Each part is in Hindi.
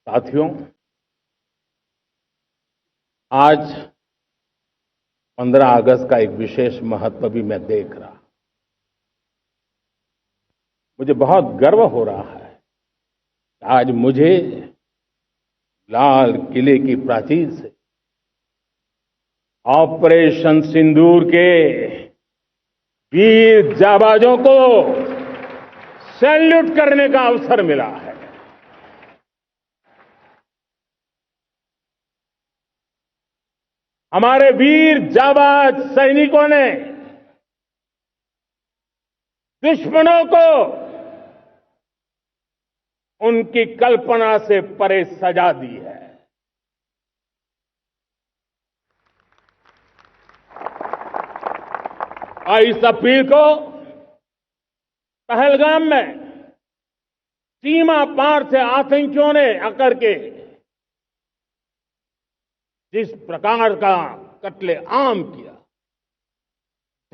साथियों, आज 15 अगस्त का एक विशेष महत्व भी मैं देख रहा। मुझे बहुत गर्व हो रहा है कि आज मुझे लाल किले की प्राचीर से ऑपरेशन सिंदूर के वीर जाबाजों को सैल्यूट करने का अवसर मिला है। हमारे वीर जाबाज सैनिकों ने दुश्मनों को उनकी कल्पना से परे सजा दी है। और इस अपील को पहलगाम में सीमा पार से आतंकियों ने आकर के जिस प्रकार का कत्ले आम किया,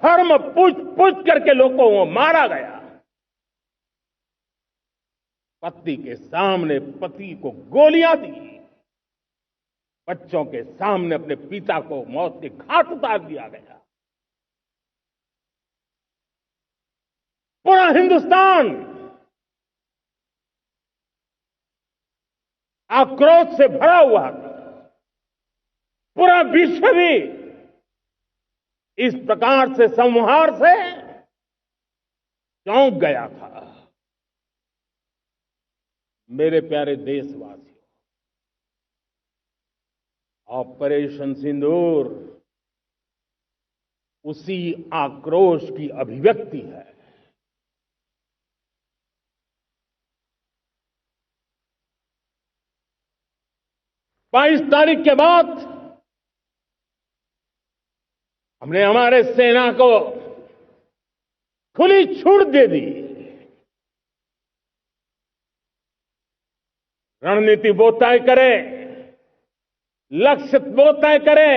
धर्म पूछ करके लोगों को मारा गया। पत्नी के सामने पति को गोलियां दी, बच्चों के सामने अपने पिता को मौत के घाट उतार दिया गया। पूरा हिंदुस्तान आक्रोश से भरा हुआ था। पूरा विश्व भी इस प्रकार से संहार से चौंक गया था। मेरे प्यारे देशवासियों, ऑपरेशन सिंदूर उसी आक्रोश की अभिव्यक्ति है। 22 तारीख के बाद हमने हमारे सेना को खुली छूट दे दी। रणनीति वो तय करे, लक्ष्य वो तय करे,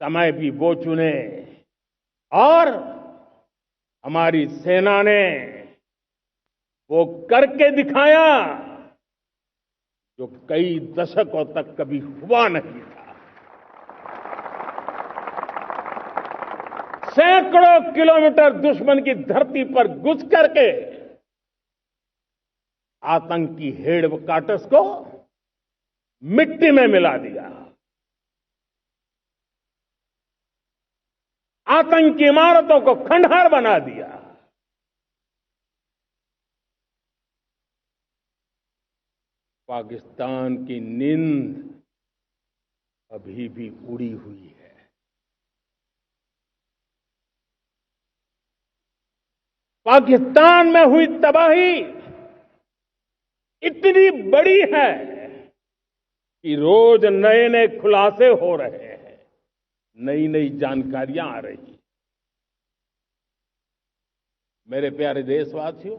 समय भी वो चुने। और हमारी सेना ने वो करके दिखाया जो कई दशकों तक कभी हुआ नहीं था। सैकड़ों किलोमीटर दुश्मन की धरती पर घुस करके आतंकी हेडक्वार्टर्स को मिट्टी में मिला दिया। आतंकी इमारतों को खंडहर बना दिया। पाकिस्तान की नींद अभी भी उड़ी हुई है। पाकिस्तान में हुई तबाही इतनी बड़ी है कि रोज नए नए खुलासे हो रहे हैं, नई नई जानकारियां आ रही हैं। मेरे प्यारे देशवासियों,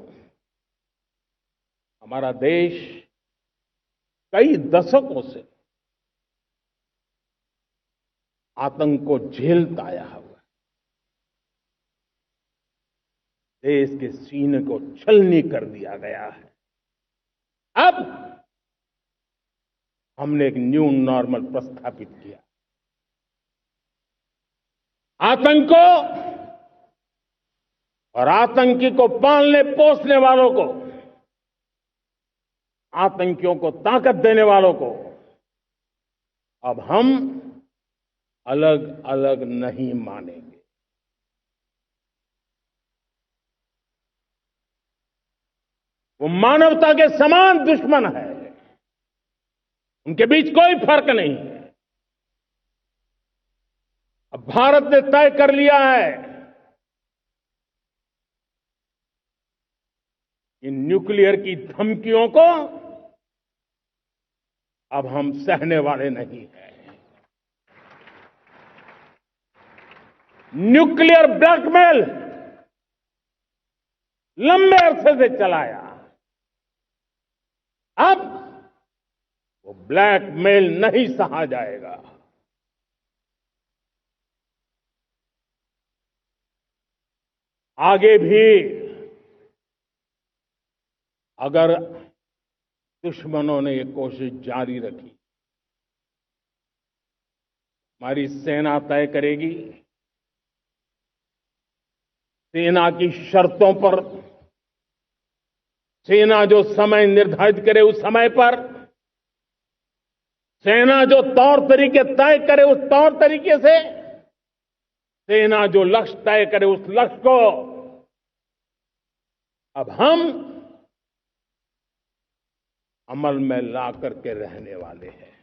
हमारा देश कई दशकों से आतंक को झेलता आया हुआ है। देश के सीने को छलनी कर दिया गया है। अब हमने एक न्यू नॉर्मल प्रस्थापित किया। आतंक को और आतंकी को पालने पोसने वालों को, आतंकियों को ताकत देने वालों को अब हम अलग अलग नहीं मानेंगे। वो मानवता के समान दुश्मन है। उनके बीच कोई फर्क नहीं है। अब भारत ने तय कर लिया है कि न्यूक्लियर की धमकियों को अब हम सहने वाले नहीं हैं। न्यूक्लियर ब्लैकमेल लंबे अरसे से चलाया, अब वो ब्लैकमेल नहीं सहा जाएगा। आगे भी अगर दुश्मनों ने ये कोशिश जारी रखी। हमारी सेना तय करेगी, सेना की शर्तों पर, सेना जो समय निर्धारित करे उस समय पर, सेना जो तौर तरीके तय करे उस तौर तरीके से, सेना जो लक्ष्य तय करे उस लक्ष्य को अब हम अमल में ला करके रहने वाले हैं।